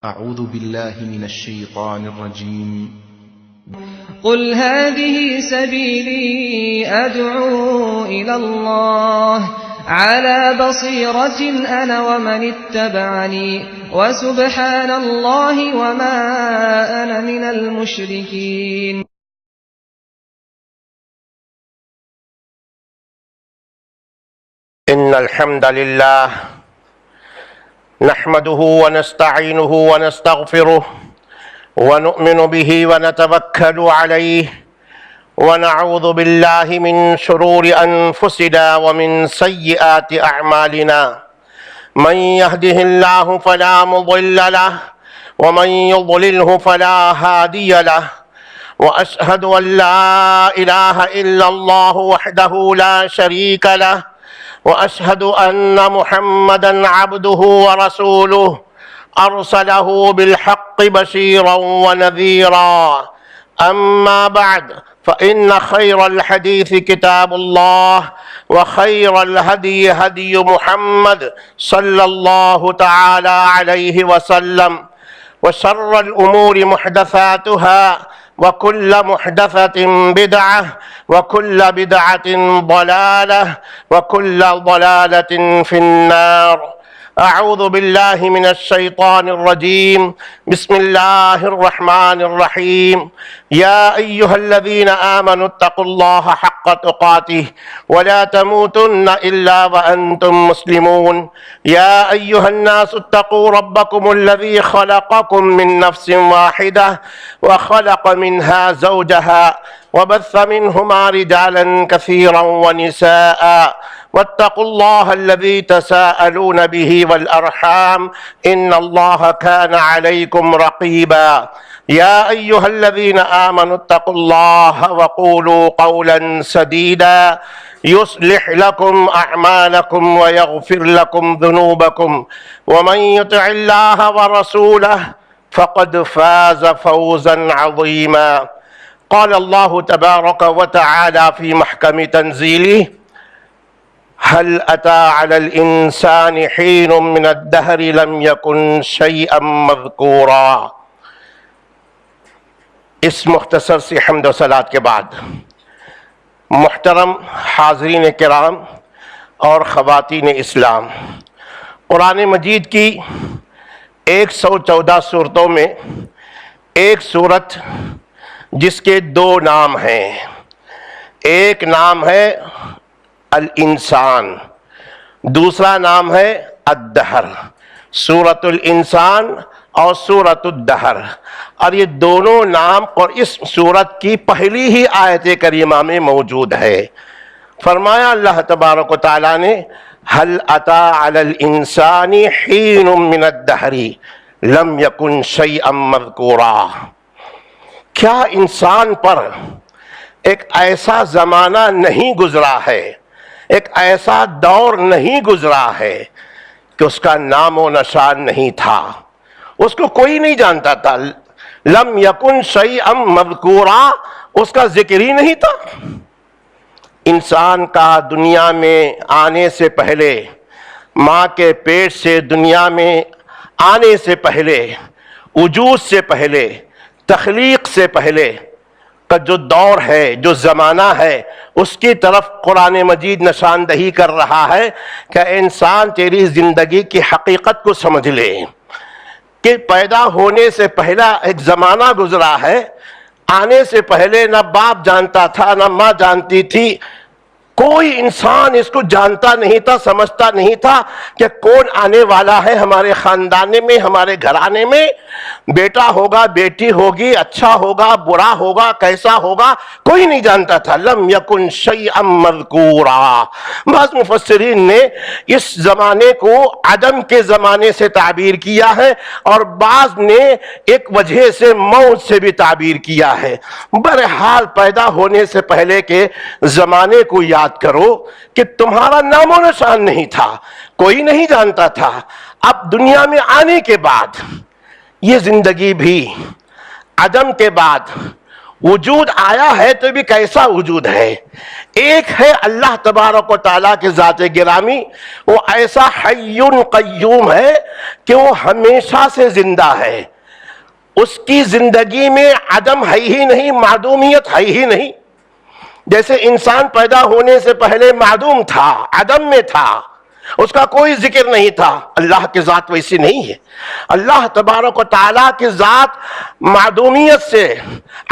أعوذ بالله من الشيطان الرجيم. قل هذه سبيلي أدعو إلى الله على بصيرة أنا ومن اتبعني وسبحان الله وما أنا من المشركين. إن الحمد لله نحمده ونستعينه ونستغفره ونؤمن به ونتوكل عليه ونعوذ بالله من شرور أنفسنا ومن سيئات أعمالنا. من يهده الله فلا مضل له ومن يضلله فلا هادي له، وأشهد أن لا إله إلا الله وحده لا شريك له، وأشهد أن محمدًا عبده ورسوله أرسله بالحق بشيرا ونذيرا. أما بعد، فإن خير الحديث كتاب الله، وخير الهدي هدي محمد صلى الله تعالى عليه وسلم، وشر الأمور محدثاتها، وكل محدثة بدعة، وكل بدعة ضلالة، وكل ضلالة في النار. أعوذ بالله من الشيطان الرجيم. بسم الله الرحمن الرحيم. يا أيها الذين آمنوا اتقوا الله حق تقاته ولا تموتن إلا وأنتم مسلمون. يا أيها الناس اتقوا ربكم الذي خلقكم من نفس واحدة وخلق منها زوجها وبث منهما رجالا كثيرا ونساء، واتقوا الله الذي تساءلون به والأرحام إن الله كان عليكم رقيبا. يا أيها الذين آمنوا اتقوا الله وقولوا قولا سديدا يصلح لكم أعمالكم ويغفر لكم ذنوبكم، ومن يطع الله ورسوله فقد فاز فوزا عظيما. قال الله تبارك وتعالى في محكم تنزيله: هل أتى على الإنسان حين من الدهر لم يكن شيئا مذكورا. اس مختصر سی حمد و صلات کے بعد محترم حاضرین کرام اور خواتین اسلام، قرآن مجید کی 114 صورتوں میں ایک صورت جس کے دو نام ہیں، ایک نام ہے الانسان، دوسرا نام ہے الدہر، سورۃ الانسان اور سورۃ الدہر، اور یہ دونوں نام اور اس سورت کی پہلی ہی آیت کریمہ میں موجود ہے۔ فرمایا اللہ تبارک و تعالیٰ نے: هل أتى على الإنسان حين من الدهر لم يكن شيئا مذكورا. کیا انسان پر ایک ایسا زمانہ نہیں گزرا ہے، ایک ایسا دور نہیں گزرا ہے کہ اس کا نام و نشان نہیں تھا، اس کو کوئی نہیں جانتا تھا. لم یکن شیئا مذکورا، اس کا ذکر ہی نہیں تھا. انسان کا دنیا میں آنے سے پہلے، ماں کے پیٹ سے دنیا میں آنے سے پہلے، وجود سے پہلے، تخلیق سے پہلے کا جو دور ہے، جو زمانہ ہے، اس کی طرف قرآن مجید نشاندہی کر رہا ہے کہ انسان تیری زندگی کی حقیقت کو سمجھ لے کہ پیدا ہونے سے پہلا ایک زمانہ گزرا ہے. آنے سے پہلے نہ باپ جانتا تھا، نہ ماں جانتی تھی، کوئی انسان اس کو جانتا نہیں تھا، سمجھتا نہیں تھا کہ کون آنے والا ہے ہمارے خاندان میں، ہمارے گھرانے میں. بیٹا ہوگا، بیٹی ہوگی، اچھا ہوگا، برا ہوگا، کیسا ہوگا، کوئی نہیں جانتا تھا. لم یکن شیئا مذکورا. بعض مفسرین نے اس زمانے کو عدم کے زمانے سے تعبیر کیا ہے، اور بعض نے ایک وجہ سے موت سے بھی تعبیر کیا ہے. بہرحال پیدا ہونے سے پہلے کے زمانے کو یاد کرو کہ تمہارا نام و نشان نہیں تھا، کوئی نہیں جانتا تھا. اب دنیا میں آنے کے بعد یہ زندگی بھی عدم کے بعد وجود آیا ہے تو بھی کیسا وجود ہے. ایک ہے اللہ تبارک و تعالیٰ کے ذات گرامی، وہ ایسا حی قیوم ہے کہ وہ ہمیشہ سے زندہ ہے، اس کی زندگی میں عدم ہے ہی نہیں، معدومیت ہے ہی نہیں۔ جیسے انسان پیدا ہونے سے پہلے معدوم تھا، عدم میں تھا، اس کا کوئی ذکر نہیں تھا، اللہ کی ذات ویسی نہیں ہے۔ اللہ تبارک و تعالیٰ کی ذات معدومیت سے،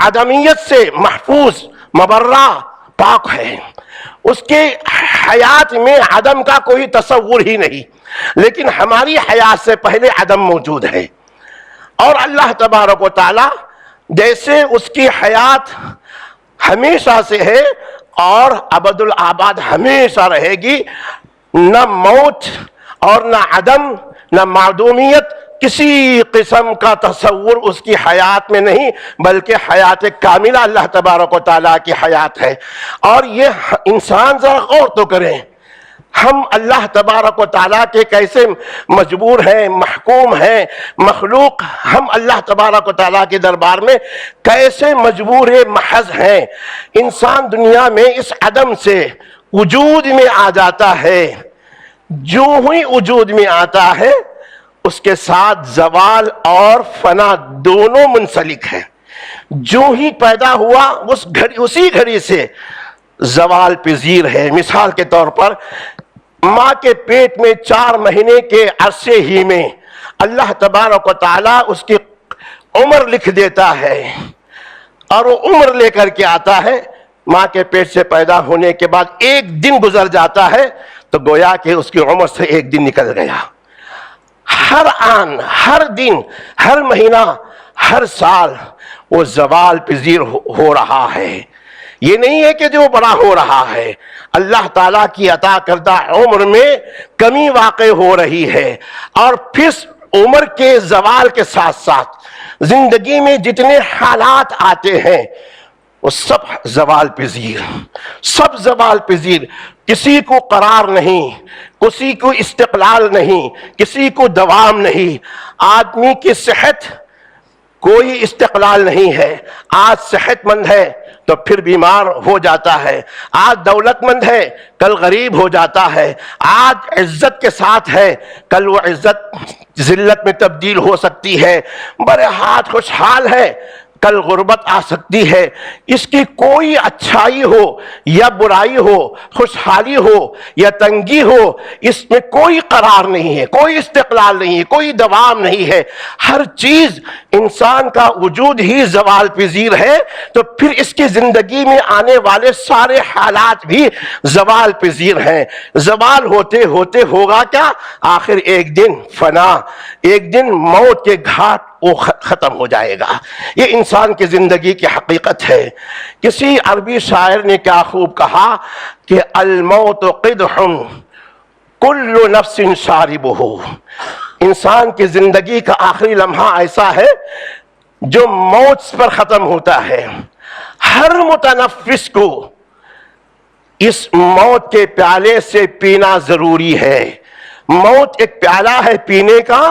عدمیت سے محفوظ، مبرہ، پاک ہے، اس کے حیات میں عدم کا کوئی تصور ہی نہیں، لیکن ہماری حیات سے پہلے عدم موجود ہے۔ اور اللہ تبارک و تعالیٰ جیسے اس کی حیات ہمیشہ سے ہے اور ابد الآباد ہمیشہ رہے گی، نہ موت اور نہ عدم، نہ معدومیت، کسی قسم کا تصور اس کی حیات میں نہیں، بلکہ حیات کاملہ اللہ تبارک و تعالیٰ کی حیات ہے۔ اور یہ انسان ذرا غور تو کریں، ہم اللہ تبارک و تعالیٰ کے کیسے مجبور ہیں، محکوم ہیں، مخلوق ہم اللہ تبارک و تعالیٰ کے دربار میں کیسے مجبور محض ہیں۔ انسان دنیا میں اس عدم سے وجود میں آ جاتا ہے، جو ہی وجود میں آتا ہے اس کے ساتھ زوال اور فنا دونوں منسلک ہیں۔ جو ہی پیدا ہوا اسی گھڑی سے زوال پذیر ہے۔ مثال کے طور پر ماں کے پیٹ میں 4 مہینے کے عرصے ہی میں اللہ تبارک و تعالیٰ اس کی عمر لکھ دیتا ہے، اور وہ عمر لے کر کے آتا ہے۔ ماں کے پیٹ سے پیدا ہونے کے بعد ایک دن گزر جاتا ہے تو گویا کہ اس کی عمر سے ایک دن نکل گیا۔ ہر آن، ہر دن، ہر مہینہ، ہر سال وہ زوال پذیر ہو رہا ہے۔ یہ نہیں ہے کہ جو بڑا ہو رہا ہے، اللہ تعالیٰ کی عطا کردہ عمر میں کمی واقع ہو رہی ہے، اور پھر عمر کے زوال کے ساتھ ساتھ زندگی میں جتنے حالات آتے ہیں وہ سب زوال پذیر، سب زوال پذیر۔ کسی کو قرار نہیں، کسی کو استقلال نہیں، کسی کو دوام نہیں۔ آدمی کی صحت کوئی استقلال نہیں ہے، آج صحت مند ہے تو پھر بیمار ہو جاتا ہے، آج دولت مند ہے کل غریب ہو جاتا ہے، آج عزت کے ساتھ ہے کل وہ عزت ذلت میں تبدیل ہو سکتی ہے، بڑے ہاتھ خوشحال ہے کل غربت آ سکتی ہے۔ اس کی کوئی اچھائی ہو یا برائی ہو، خوشحالی ہو یا تنگی ہو، اس میں کوئی قرار نہیں ہے، کوئی استقلال نہیں ہے، کوئی دوام نہیں ہے۔ ہر چیز انسان کا وجود ہی زوال پذیر ہے، تو پھر اس کی زندگی میں آنے والے سارے حالات بھی زوال پذیر ہیں۔ زوال ہوتے ہوتے ہوگا کیا؟ آخر ایک دن فنا، ایک دن موت کے گھاٹ وہ ختم ہو جائے گا۔ یہ انسان کی زندگی کی حقیقت ہے۔ کسی عربی شاعر نے کیا خوب کہا کہ الموت قدح کل نفس شاربہ۔ انسان کی زندگی کا آخری لمحہ ایسا ہے جو موت پر ختم ہوتا ہے۔ ہر متنفس کو اس موت کے پیالے سے پینا ضروری ہے۔ موت ایک پیالہ ہے پینے کا،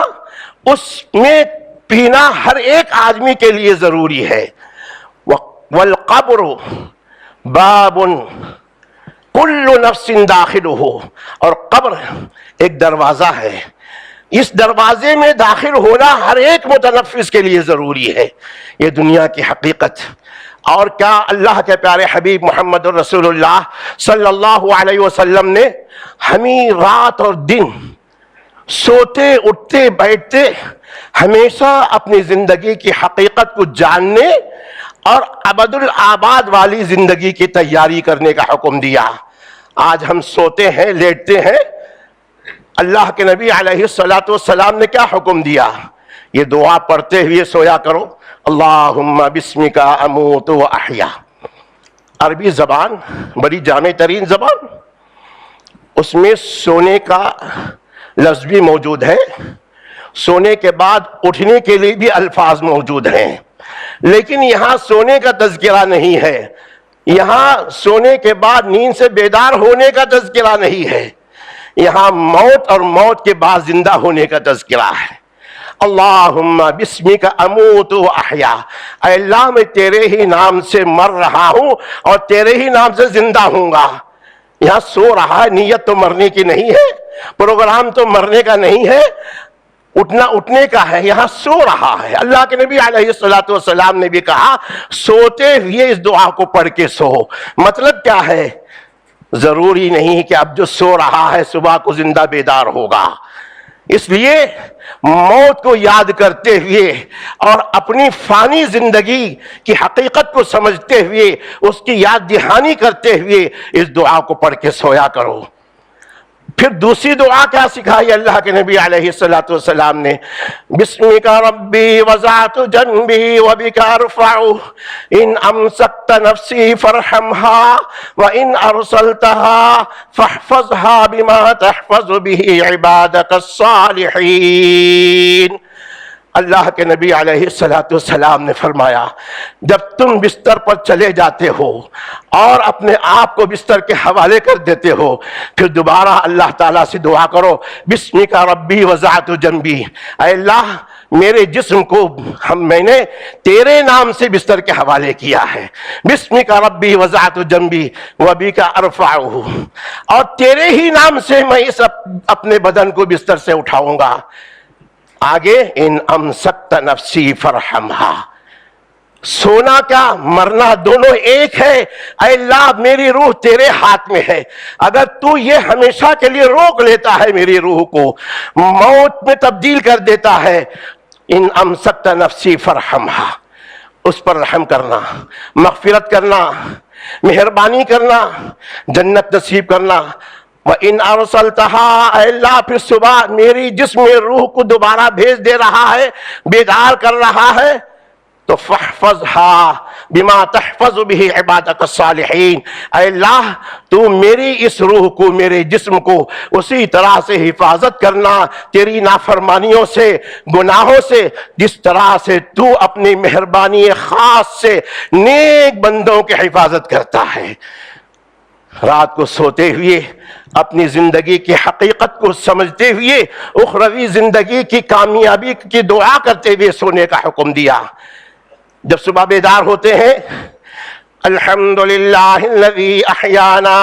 اس میں پینا ہر ایک آدمی کے لیے ضروری ہے۔ والقبر باب کل نفس داخلہ، اور قبر ایک دروازہ ہے، اس دروازے میں داخل ہونا ہر ایک متنفس کے لیے ضروری ہے۔ یہ دنیا کی حقیقت۔ اور کیا اللہ کے پیارے حبیب محمد رسول اللہ صلی اللہ علیہ وسلم نے ہمیں رات اور دن، سوتے اٹھتے بیٹھتے ہمیشہ اپنی زندگی کی حقیقت کو جاننے اور ابد الآباد والی زندگی کی تیاری کرنے کا حکم دیا۔ آج ہم سوتے ہیں، لیٹتے ہیں، اللہ کے نبی علیہ السلام نے کیا حکم دیا؟ یہ دعا پڑھتے ہوئے سویا کرو، اللہم بسمک اموت و احیا۔ عربی زبان بڑی جامع ترین زبان، اس میں سونے کا لفظ بھی موجود ہے، سونے کے بعد اٹھنے کے لیے بھی الفاظ موجود ہیں، لیکن یہاں سونے کا تذکرہ نہیں ہے، یہاں سونے کے بعد نیند سے بیدار ہونے کا تذکرہ نہیں ہے، یہاں موت اور موت کے بعد زندہ ہونے کا تذکرہ ہے۔ اللہم بسمک اموت و احیا، اے اللہ میں تیرے ہی نام سے مر رہا ہوں اور تیرے ہی نام سے زندہ ہوں گا۔ یہاں سو رہا ہے، نیت تو مرنے کی نہیں ہے، پروگرام تو مرنے کا نہیں ہے، اٹھنے کا ہے، یہاں سو رہا ہے۔ اللہ کے نبی علیہ السلام نے بھی کہا سوتے ہوئے اس دعا کو پڑھ کے سو۔ مطلب کیا ہے؟ ضروری نہیں کہ اب جو سو رہا ہے صبح کو زندہ بیدار ہوگا، اس لیے موت کو یاد کرتے ہوئے اور اپنی فانی زندگی کی حقیقت کو سمجھتے ہوئے اس کی یاد دہانی کرتے ہوئے اس دعا کو پڑھ کے سویا کرو۔ پھر دوسری دعا کیا سکھائی اللہ کے نبی علیہ السلام نے؟ بسمک ربی وضعت جنبی وبک ارفع، ان امسکت نفسی فرحمها وان ارسلتها فاحفظها بما تحفظ به عبادك الصالحین۔ اللہ کے نبی علیہ السلام نے فرمایا جب تم بستر پر چلے جاتے ہو اور اپنے آپ کو بستر کے حوالے کر دیتے ہو، پھر دوبارہ اللہ تعالیٰ سے دعا کرو بسمک ربی وضعت جنبی، اے اللہ میرے جسم کو میں نے تیرے نام سے بستر کے حوالے کیا ہے، بسمک ربی وضعت جنبی وبک ارفعہ، اور تیرے ہی نام سے میں اس اپنے بدن کو بستر سے اٹھاؤں گا۔ آگے ان امسکت نفسی فرحمہا، سونا کیا مرنا دونوں ایک ہے۔ اے اللہ میری روح تیرے ہاتھ میں ہے، اگر تو یہ ہمیشہ کے لیے روک لیتا ہے میری روح کو، موت میں تبدیل کر دیتا ہے، ان امسکت نفسی فرحمہا، اس پر رحم کرنا، مغفرت کرنا، مہربانی کرنا، جنت نصیب کرنا۔ وَإِنْ أَرْسَلْتَهَا، اے اللہ پھر صبح میری جسم میں روح کو دوبارہ بھیج دے رہا ہے، بیدار کر رہا ہے، تو فَاحْفَظْهَا بِمَا تَحْفَظُ بِهِ عِبَادَكَ الصَّالِحِينَ، اے اللہ تو میری اس روح کو، میرے جسم کو اسی طرح سے حفاظت کرنا تیری نافرمانیوں سے، گناہوں سے، جس طرح سے تو اپنی مہربانی خاص سے نیک بندوں کی حفاظت کرتا ہے۔ رات کو سوتے ہوئے اپنی زندگی کی حقیقت کو سمجھتے ہوئے اخروی زندگی کی کامیابی کی دعا کرتے ہوئے سونے کا حکم دیا۔ جب صبح بیدار ہوتے ہیں الحمدللہ الذی احیانا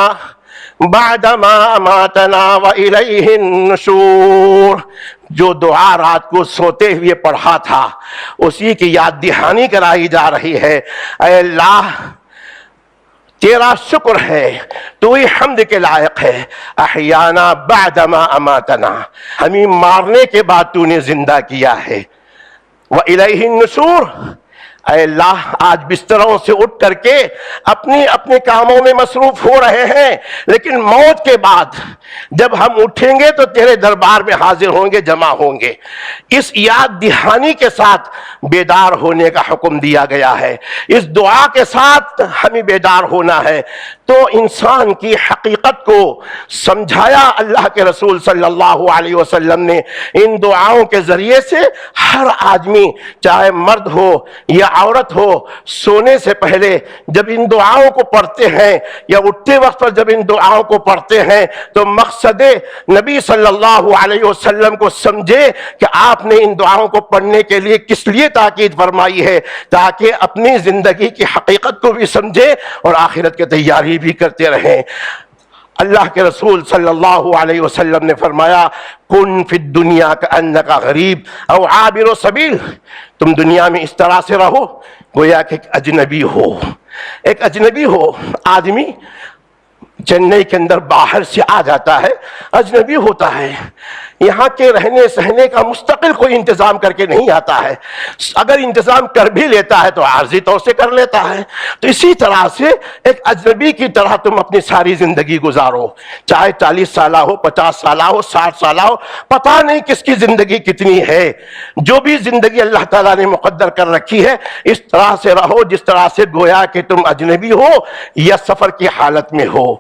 بعدما اماتنا والیہ النشور، جو دعا رات کو سوتے ہوئے پڑھا تھا اسی کی یاد دہانی کرائی جا رہی ہے۔ اے اللہ تیرا شکر ہے، تو ہی حمد کے لائق ہے، احیانا بعدما اماتنا، ہمیں مارنے کے بعد تو نے زندہ کیا ہے، وَإِلَيْهِ النُّشُورُ، اے اللہ آج بستروں سے اٹھ کر کے اپنے کاموں میں مصروف ہو رہے ہیں، لیکن موت کے بعد جب ہم اٹھیں گے تو تیرے دربار میں حاضر ہوں گے، جمع ہوں گے۔ اس یاد دہانی کے ساتھ بیدار ہونے کا حکم دیا گیا ہے، اس دعا کے ساتھ ہمیں بیدار ہونا ہے۔ تو انسان کی حقیقت کو سمجھایا اللہ کے رسول صلی اللہ علیہ وسلم نے ان دعاؤں کے ذریعے سے۔ ہر آدمی چاہے مرد ہو یا عورت ہو، سونے سے پہلے جب ان دعاؤں کو پڑھتے ہیں یا اٹھتے وقت پر جب ان دعاؤں کو پڑھتے ہیں تو مقصد نبی صلی اللہ علیہ وسلم کو سمجھے کہ آپ نے ان دعاؤں کو پڑھنے کے لیے کس لیے تاکید فرمائی ہے، تاکہ اپنی زندگی کی حقیقت کو بھی سمجھے اور آخرت کی تیاری بھی کرتے رہیں۔ اللہ کے رسول صلی اللہ علیہ وسلم نے فرمایا کن فی الدنیا کأنک غریب او عابر سبیل، تم دنیا میں اس طرح سے رہو گویا کہ ایک اجنبی ہو۔ ایک اجنبی ہو، آدمی چنئی کے اندر باہر سے آ جاتا ہے، اجنبی ہوتا ہے، یہاں کے رہنے سہنے کا مستقل کوئی انتظام کر کے نہیں آتا ہے، اگر انتظام کر بھی لیتا ہے تو عارضی طور سے کر لیتا ہے۔ تو اسی طرح سے ایک اجنبی کی طرح تم اپنی ساری زندگی گزارو، چاہے 40 سالہ ہو، 50 سالہ ہو، 60 سالہ ہو، پتہ نہیں کس کی زندگی کتنی ہے، جو بھی زندگی اللہ تعالیٰ نے مقدر کر رکھی ہے اس طرح سے رہو جس طرح سے گویا کہ تم اجنبی ہو یا سفر کی حالت میں ہو۔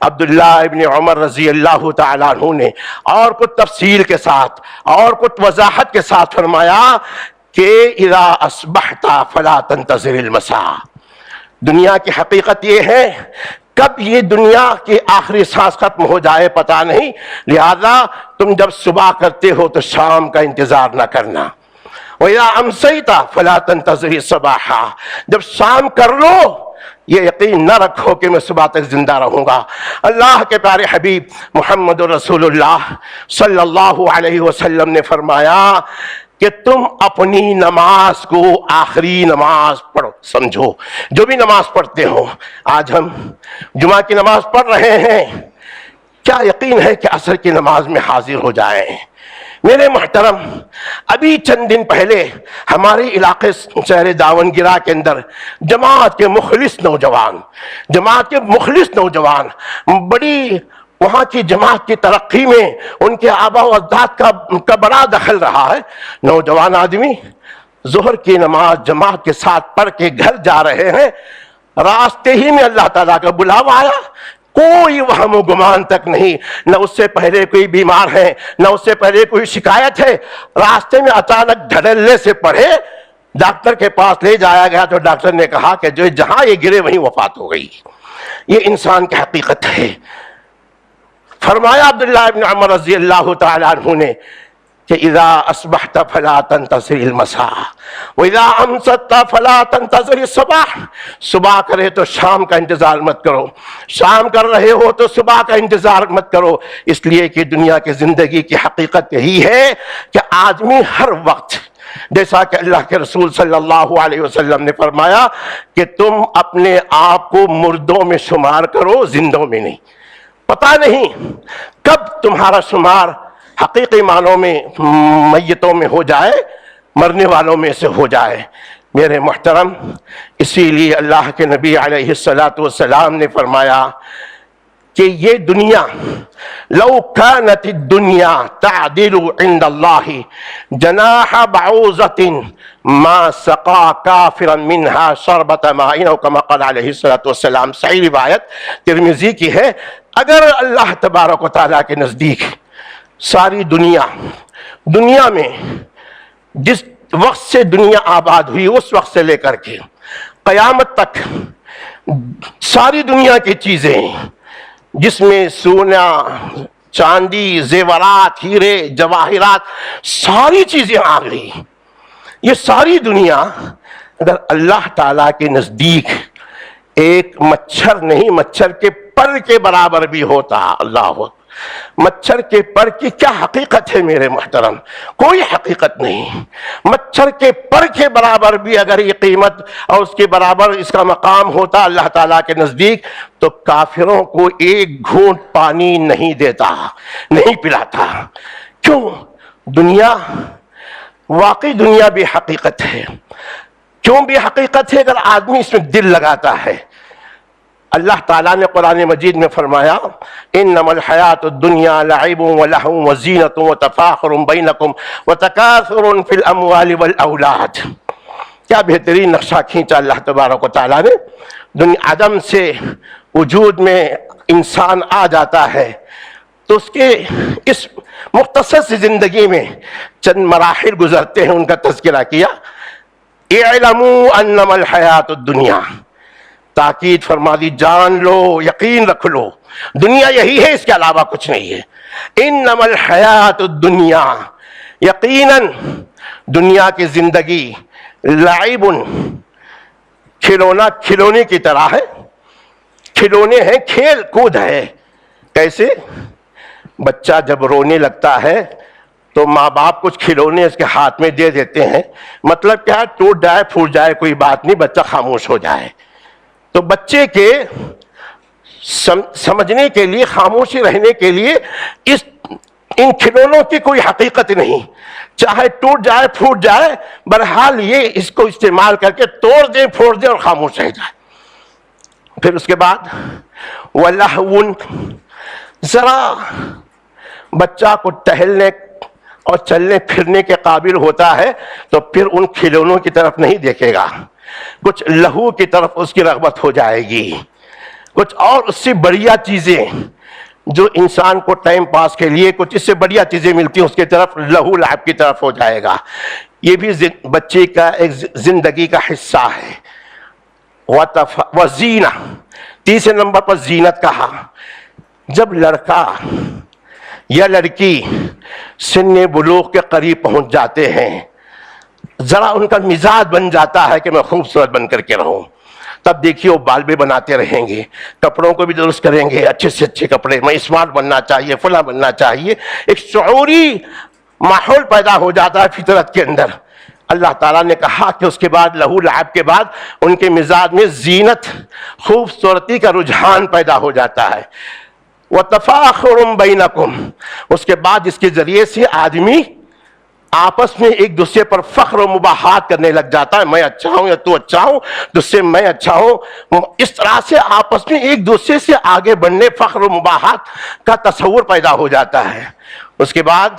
عبداللہ ابن عمر رضی اللہ تعالیٰ عنہ نے اور کچھ تفصیل کے ساتھ اور کچھ وضاحت کے ساتھ فرمایا کہ اذا اصبحت فلا تنتظر المساء، دنیا کی حقیقت یہ ہے کب یہ دنیا کی آخری سانس ختم ہو جائے پتہ نہیں، لہذا تم جب صبح کرتے ہو تو شام کا انتظار نہ کرنا۔ وَإِذَا أَمْسَيْتَ فَلَا تَنْتَظِرِ الصَّبَاحَ، جب شام کر لو یہ یقین نہ رکھو کہ میں صبح تک زندہ رہوں گا۔ اللہ کے پیارے حبیب محمد رسول اللہ صلی اللہ علیہ وسلم نے فرمایا کہ تم اپنی نماز کو آخری نماز پڑھو سمجھو، جو بھی نماز پڑھتے ہو۔ آج ہم جمعہ کی نماز پڑھ رہے ہیں، کیا یقین ہے کہ عصر کی نماز میں حاضر ہو جائیں؟ میرے محترم، ابھی چند دن پہلے ہمارے علاقے شہر داونگرہ کے اندر جماعت کے مخلص نوجوان بڑی وہاں کی جماعت کی ترقی میں ان کے آباء و اجداد کا بڑا دخل رہا ہے۔ نوجوان آدمی ظہر کی نماز جماعت کے ساتھ پڑھ کے گھر جا رہے ہیں، راستے ہی میں اللہ تعالیٰ کا بلاوا آیا، کوئی وہم و گمان تک نہیں، نہ اس سے پہلے کوئی بیمار ہے، نہ اس سے پہلے کوئی شکایت ہے۔ راستے میں اچانک دھڑلے سے پڑے، ڈاکٹر کے پاس لے جایا گیا تو ڈاکٹر نے کہا کہ جو جہاں یہ گرے وہیں وفات ہو گئی۔ یہ انسان کی حقیقت ہے۔ فرمایا عبداللہ ابن عمر رضی اللہ تعالیٰ عنہ نے کہ اذا اصبحت فلا تنتظر المساء واذا امسیت فلا تنتظر الصباح، صبح کرے تو شام کا انتظار مت کرو، شام کر رہے ہو تو صبح کا انتظار مت کرو، اس لیے کہ دنیا کی زندگی کی حقیقت یہی ہے کہ آدمی ہر وقت، جیسا کہ اللہ کے رسول صلی اللہ علیہ وسلم نے فرمایا کہ تم اپنے آپ کو مردوں میں شمار کرو، زندوں میں نہیں۔ پتہ نہیں کب تمہارا شمار حقیقی معنوں میں میتوں میں ہو جائے، مرنے والوں میں سے ہو جائے۔ میرے محترم، اسی لیے اللہ کے نبی علیہ السلام نے فرمایا کہ یہ دنیا لو كانت الدنیا تعدل عند اللہ جناح بعوضۃ ما سقا کافرا منها شربۃ ماء، او کما قال علیہ السلام۔ صحیح روایت ترمذی کی ہے۔ اگر اللہ تبارک و تعالیٰ کے نزدیک ساری دنیا میں جس وقت سے دنیا آباد ہوئی اس وقت سے لے کر کے قیامت تک ساری دنیا کی چیزیں، جس میں سونا چاندی زیورات ہیرے جواہرات ساری چیزیں آ گئی، یہ ساری دنیا اگر اللہ تعالیٰ کے نزدیک ایک مچھر نہیں، مچھر کے پر کے برابر بھی ہوتا، اللہ، مچھر کے پر کی کیا حقیقت ہے میرے محترم؟ کوئی حقیقت نہیں۔ مچھر کے پر کے برابر بھی اگر یہ قیمت اور اس کے برابر اس کا مقام ہوتا اللہ تعالیٰ کے نزدیک، تو کافروں کو ایک گھونٹ پانی نہیں دیتا، نہیں پلاتا۔ کیوں؟ دنیا، واقعی دنیا بھی حقیقت ہے۔ کیوں بھی حقیقت ہے؟ اگر آدمی اس میں دل لگاتا ہے۔ اللہ تعالیٰ نے قرآن مجید میں فرمایا انما الحیات الدنیا لعب ولہو وزینۃ وتفاخر بینکم وتکاثر فی الاموال والاولاد۔ کیا بہترین نقشہ کھینچا اللہ تبارک و تعالیٰ نے۔ عدم سے وجود میں انسان آ جاتا ہے تو اس کے اس مختصر سی زندگی میں چند مراحل گزرتے ہیں، ان کا تذکرہ کیا۔ اعلموا انما الحیات الدنیا، تاکید فرما دی، جان لو، یقین رکھ لو، دنیا یہی ہے، اس کے علاوہ کچھ نہیں ہے۔ انما الحیات الدنیا، یقیناً دنیا کی زندگی، لعب، کھلونے کی طرح ہے، کھلونے ہیں، کھیل کود ہے۔ کیسے؟ بچہ جب رونے لگتا ہے تو ماں باپ کچھ کھلونے اس کے ہاتھ میں دے دیتے ہیں، مطلب کیا ہے؟ ٹوٹ جائے پھوٹ جائے کوئی بات نہیں، بچہ خاموش ہو جائے۔ تو بچے کے سمجھنے کے لیے، خاموشی رہنے کے لیے ان کھلونوں کی کوئی حقیقت نہیں، چاہے ٹوٹ جائے پھوٹ جائے، بہرحال یہ اس کو استعمال کر کے توڑ دیں پھوڑ دیں اور خاموش رہ جائے۔ پھر اس کے بعد وَلَهْوٌ، ذرا بچہ کو ٹہلنے اور چلنے پھرنے کے قابل ہوتا ہے تو پھر ان کھلونوں کی طرف نہیں دیکھے گا، کچھ لہو کی طرف اس کی رغبت ہو جائے گی، کچھ اور اس سے بڑھیا چیزیں جو انسان کو ٹائم پاس کے لیے کچھ اس سے بڑھیا چیزیں ملتی ہیں اس کی طرف، لہو لعب کی طرف ہو جائے گا۔ یہ بھی بچے کا ایک زندگی کا حصہ ہے۔ وزینہ، تیسرے نمبر پر زینت کہا۔ جب لڑکا یا لڑکی سن بلوغ کے قریب پہنچ جاتے ہیں ذرا ان کا مزاج بن جاتا ہے کہ میں خوبصورت بن کر کے رہوں، تب دیکھیے وہ بال بھی بناتے رہیں گے، کپڑوں کو بھی درست کریں گے، اچھے سے اچھے کپڑے، میں اسمارٹ بننا چاہیے، فلاں بننا چاہیے، ایک شعوری ماحول پیدا ہو جاتا ہے فطرت کے اندر۔ اللہ تعالیٰ نے کہا کہ اس کے بعد لہو لعب کے بعد ان کے مزاج میں زینت، خوبصورتی کا رجحان پیدا ہو جاتا ہے۔ وَتَفَاخُرٌ بَيْنَكُمْ، اس کے بعد اس کے ذریعے سے آدمی آپس میں ایک دوسرے پر فخر و مباحات کرنے لگ جاتا ہے، میں اچھا ہوں یا تو اچھا ہوں، تجھ سے میں اچھا ہوں، اس طرح سے آپس میں ایک دوسرے سے آگے بڑھنے، فخر و مباحات کا تصور پیدا ہو جاتا ہے۔ اس کے بعد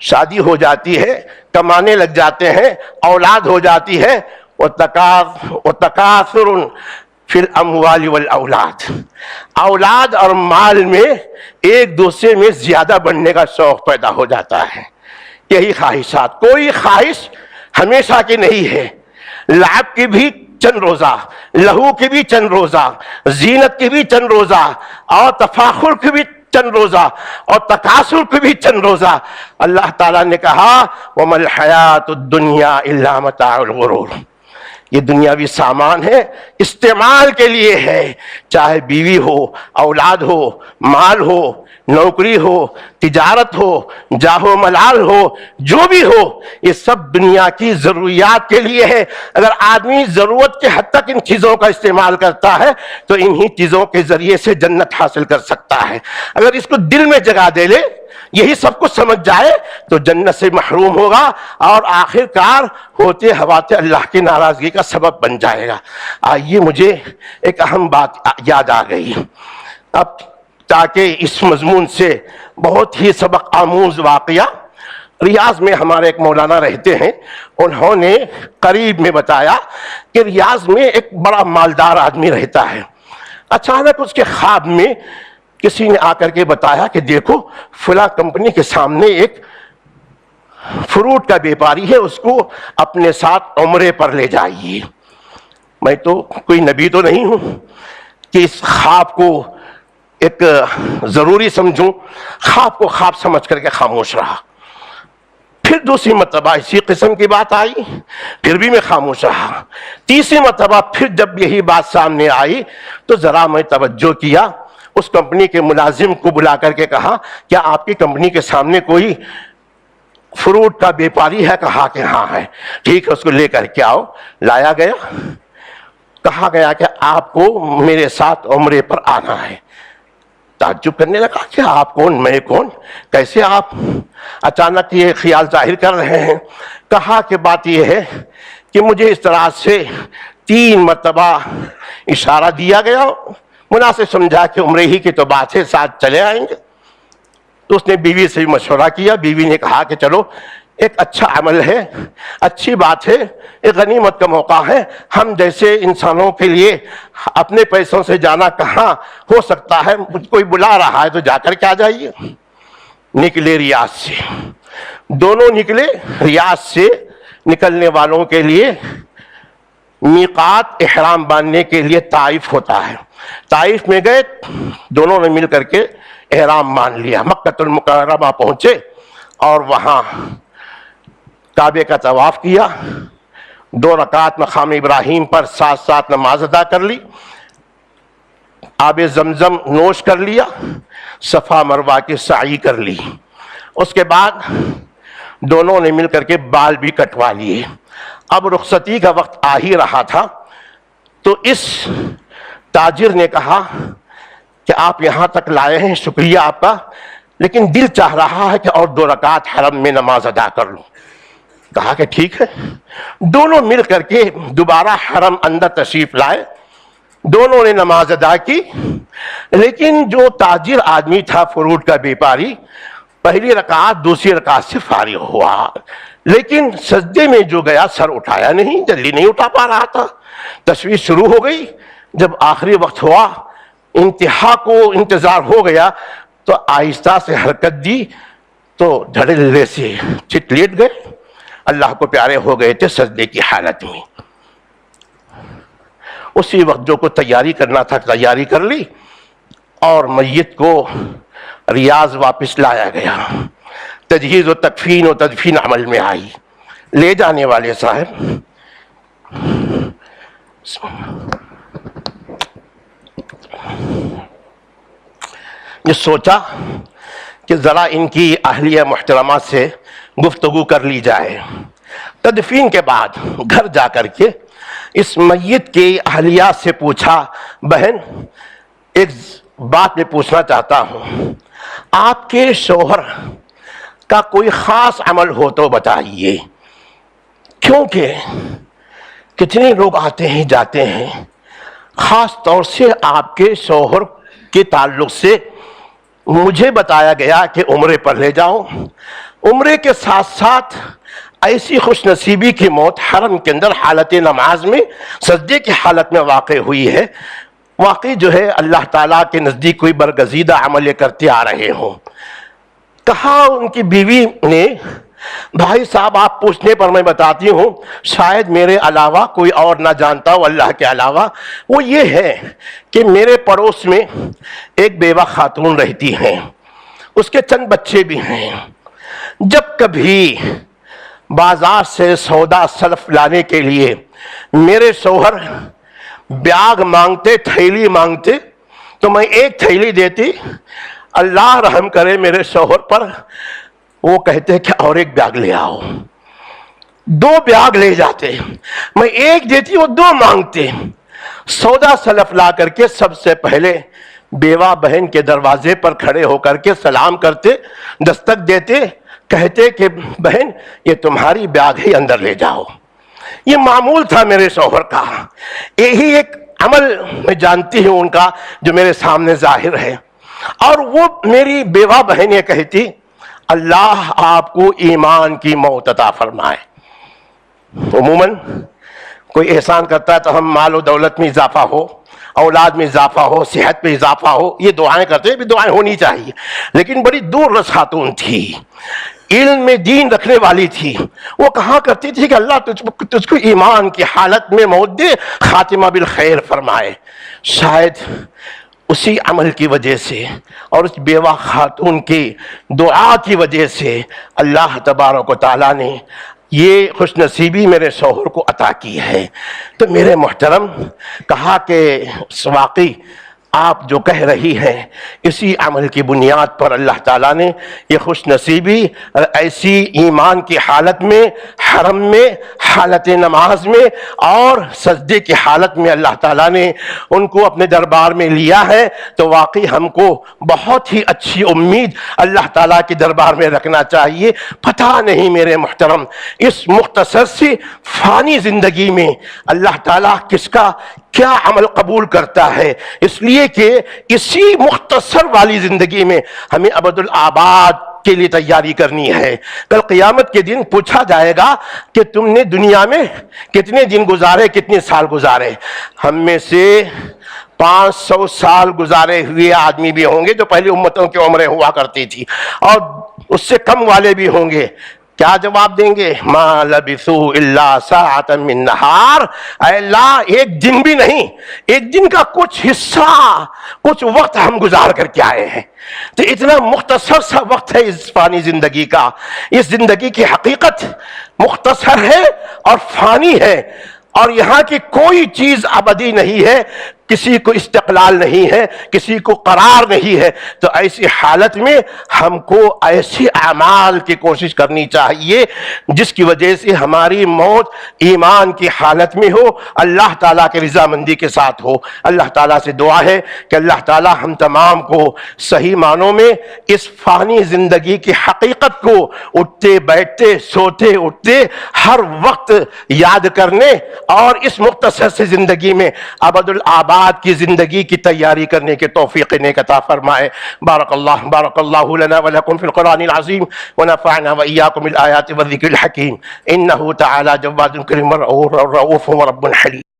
شادی ہو جاتی ہے، کمانے لگ جاتے ہیں، اولاد ہو جاتی ہے، وَتَكَاثُرٌ فِي الْأَمْوَالِ وَالْأَوْلَادِ، اولاد اور مال میں ایک دوسرے میں زیادہ بڑھنے کا شوق پیدا ہو جاتا ہے۔ یہی خواہشات، کوئی خواہش ہمیشہ کی نہیں ہے، لعب کی بھی چند روزہ، لہو کی بھی چند روزہ، زینت کی بھی چند روزہ، اور تفاخر کی بھی چند روزہ، اور تکاثر کی بھی چند روزہ۔ اللہ تعالیٰ نے کہا وَمَا الْحَيَاةُ الدُّنْيَا إِلَّا مَتَاعُ الْغُرُورِ، یہ دنیاوی سامان ہے، استعمال کے لیے ہے، چاہے بیوی ہو، اولاد ہو، مال ہو، نوکری ہو، تجارت ہو، جاہ و ملال ہو، جو بھی ہو، یہ سب دنیا کی ضروریات کے لیے ہے۔ اگر آدمی ضرورت کے حد تک ان چیزوں کا استعمال کرتا ہے تو انہی چیزوں کے ذریعے سے جنت حاصل کر سکتا ہے۔ اگر اس کو دل میں جگہ دے لے، یہی سب کچھ سمجھ جائے تو جنت سے محروم ہوگا، اور آخر کار ہوتے ہواتے اللہ کی ناراضگی کا سبب بن جائے گا۔ آئیے مجھے ایک اہم بات یاد آ گئی، اب تاکہ اس مضمون سے بہت ہی سبق آموز واقعہ۔ ریاض میں ہمارے ایک مولانا رہتے ہیں، انہوں نے قریب میں بتایا کہ ریاض میں ایک بڑا مالدار آدمی رہتا ہے۔ اچانک اس کے خواب میں کسی نے آ کر کے بتایا کہ دیکھو فلاں کمپنی کے سامنے ایک فروٹ کا بیپاری ہے، اس کو اپنے ساتھ عمرے پر لے جائیے۔ میں تو کوئی نبی تو نہیں ہوں کہ اس خواب کو ایک ضروری سمجھوں، خواب کو خواب سمجھ کر کے خاموش رہا۔ پھر دوسری مرتبہ اسی قسم کی بات آئی، پھر بھی میں خاموش رہا۔ تیسری مرتبہ پھر جب یہی بات سامنے آئی تو ذرا میں توجہ کیا، اس کمپنی کے ملازم کو بلا کر کے کہا کیا آپ کی کمپنی کے سامنے کوئی فروٹ کا بیپاری ہے؟ کہا کہ ہاں ہے۔ ٹھیک ہے، اس کو لے کر کے آؤ۔ لایا گیا، کہا گیا کہ آپ کو میرے ساتھ عمرے پر آنا ہے۔ تعجب کرنے لگا کہ آپ کون، میں کون، کیسے آپ اچانک یہ خیال ظاہر کر رہے ہیں؟ کہا کہ بات یہ ہے کہ مجھے اس طرح سے 3 مرتبہ اشارہ دیا گیا، مناسب سمجھا کہ عمرے ہی کی تو بات ہے، ساتھ چلے آئیں گے۔ تو اس نے بیوی سے مشورہ کیا، بیوی نے کہا کہ چلو ایک اچھا عمل ہے، اچھی بات ہے، ایک غنیمت کا موقع ہے، ہم جیسے انسانوں کے لیے اپنے پیسوں سے جانا کہاں ہو سکتا ہے، کوئی بلا رہا ہے تو جا کر کے آ جائیے۔ نکلے ریاض سے، دونوں نکلے۔ ریاض سے نکلنے والوں کے لیے میقات احرام باندھنے کے لیے طائف ہوتا ہے، طائف میں گئے، دونوں نے مل کر کے احرام باندھ لیا۔ مکۃ المکرمہ پہنچے اور وہاں کعبے کا طواف کیا، 2 رکعت مقام ابراہیم پر ساتھ ساتھ نماز ادا کر لی، آب زمزم نوش کر لیا، صفا مروہ کی سعی کر لی۔ اس کے بعد دونوں نے مل کر کے بال بھی کٹوا لیے۔ اب رخصتی کا وقت آ ہی رہا تھا تو اس تاجر نے کہا کہ آپ یہاں تک لائے ہیں، شکریہ آپ کا، لیکن دل چاہ رہا ہے کہ اور 2 رکعت حرم میں نماز ادا کر لوں۔ کہا کہ ٹھیک ہے۔ دونوں مل کر کے دوبارہ حرم اندر تشریف لائے، دونوں نے نماز ادا کی، لیکن جو تاجر آدمی تھا، فروٹ کا بیپاری، پہلی رکعت دوسری رکعت سے فارغ ہوا، لیکن سجدے میں جو گیا سر اٹھایا نہیں، جلدی نہیں اٹھا پا رہا تھا۔ تشویش شروع ہو گئی۔ جب آخری وقت ہوا، انتہا کو انتظار ہو گیا تو آہستہ سے حرکت دی تو دھڑلے سے چٹ لیٹ گئے، اللہ کو پیارے ہو گئے تھے سجدے کی حالت میں۔ اسی وقت جو کو تیاری کرنا تھا تیاری کر لی اور میت کو ریاض واپس لایا گیا۔ تجہیز و تکفین و تدفین عمل میں آئی، لے جانے والے صاحب یہ سوچا کہ ذرا ان کی اہلیہ محترمہ سے گفتگو کر لی جائے. تدفین کے بعد گھر جا کر کے اس میت کی اہلیہ سے پوچھا، بہن ایک بات میں پوچھنا چاہتا ہوں، آپ کے شوہر کا کوئی خاص عمل ہو تو بتائیے، کیونکہ کتنے لوگ آتے ہیں جاتے ہیں، خاص طور سے آپ کے شوہر کے تعلق سے مجھے بتایا گیا کہ عمرے پر لے جاؤ. عمرے کے ساتھ ساتھ ایسی خوش نصیبی کی موت حرم کے اندر حالت نماز میں سجدے کی حالت میں واقع ہوئی ہے. واقعی جو ہے اللہ تعالیٰ کے نزدیک کوئی برگزیدہ عمل کرتے آ رہے ہوں. کہا ان کی بیوی نے، بھائی صاحب آپ پوچھنے پر میں بتاتی ہوں، شاید میرے علاوہ کوئی اور نہ جانتا ہو اللہ کے علاوہ. وہ یہ ہے کہ میرے پڑوس میں ایک بیوہ خاتون رہتی ہیں، اس کے چند بچے بھی ہیں. جب کبھی بازار سے سودا سلف لانے کے لیے میرے شوہر بیاگ مانگتے، تھیلی مانگتے، تو میں ایک تھیلی دیتی. اللہ رحم کرے میرے شوہر پر، وہ کہتے کہ اور ایک بیاگ لے آؤ. 2 بیاگ لے جاتے، میں ایک دیتی وہ 2 مانگتے. سودا سلف لا کر کے سب سے پہلے بیوہ بہن کے دروازے پر کھڑے ہو کر کے سلام کرتے، دستک دیتے، کہتے کہ بہن یہ تمہاری بیاگ ہی اندر لے جاؤ. یہ معمول تھا میرے شوہر کا. یہی ایک عمل میں جانتی ہوں ان کا جو میرے سامنے ظاہر ہے. اور وہ میری بیوہ بہن یہ کہتی، اللہ آپ کو ایمان کی موت عطا فرمائے. عموماً کوئی احسان کرتا ہے تو ہم مال و دولت میں اضافہ ہو، اولاد میں اضافہ ہو، صحت میں اضافہ ہو، یہ دعائیں کرتے ہیں، بھی دعائیں ہونی چاہیے. لیکن بڑی دور رس خاتون تھی، علم میں دین رکھنے والی تھی. وہ کہا کرتی تھی کہ اللہ تجھ کو ایمان کی حالت میں موت دے، خاتمہ بالخیر فرمائے. شاید اسی عمل کی وجہ سے اور اس بیوہ خاتون کی دعا کی وجہ سے اللہ تبارک و تعالیٰ نے یہ خوش نصیبی میرے شوہر کو عطا کی ہے. تو میرے محترم، کہا کہ واقعی آپ جو کہہ رہی ہیں اسی عمل کی بنیاد پر اللہ تعالیٰ نے یہ خوش نصیبی ایسی ایمان کی حالت میں، حرم میں، حالت نماز میں اور سجدے کی حالت میں اللہ تعالیٰ نے ان کو اپنے دربار میں لیا ہے. تو واقعی ہم کو بہت ہی اچھی امید اللہ تعالیٰ کے دربار میں رکھنا چاہیے. پتہ نہیں میرے محترم اس مختصر سی فانی زندگی میں اللہ تعالیٰ کس کا کیا عمل قبول کرتا ہے، اس لیے کہ اسی مختصر والی زندگی میں ہمیں ابد الآباد کے لیے تیاری کرنی ہے. کل قیامت کے دن پوچھا جائے گا کہ تم نے دنیا میں کتنے دن گزارے، کتنے سال گزارے. ہم میں سے 500 سال گزارے ہوئے آدمی بھی ہوں گے جو پہلی امتوں کی عمریں ہوا کرتی تھی، اور اس سے کم والے بھی ہوں گے. کیا جواب دیں گے؟ ما لبثوا الا ساعة من نہار. اے اللہ ایک دن بھی نہیں، ایک دن کا کچھ حصہ، کچھ وقت ہم گزار کر کے آئے ہیں. تو اتنا مختصر سا وقت ہے اس فانی زندگی کا. اس زندگی کی حقیقت مختصر ہے اور فانی ہے، اور یہاں کی کوئی چیز ابدی نہیں ہے، کسی کو استقلال نہیں ہے، کسی کو قرار نہیں ہے. تو ایسی حالت میں ہم کو ایسی اعمال کی کوشش کرنی چاہیے جس کی وجہ سے ہماری موت ایمان کی حالت میں ہو، اللہ تعالیٰ کی رضامندی کے ساتھ ہو. اللہ تعالیٰ سے دعا ہے کہ اللہ تعالیٰ ہم تمام کو صحیح معنوں میں اس فانی زندگی کی حقیقت کو اٹھتے بیٹھتے سوتے اٹھتے ہر وقت یاد کرنے اور اس مختصر سے زندگی میں ابد الآباد کی زندگی کی تیاری کرنے کے توفیق نیک عطا فرمائے. بارک اللہ لنا ولکم فی القرآن العظیم ونفعنا وإیاکم بالآیات والذکر الحکیم. انہ تعالی جواد کریم رؤوف ورب حلیم.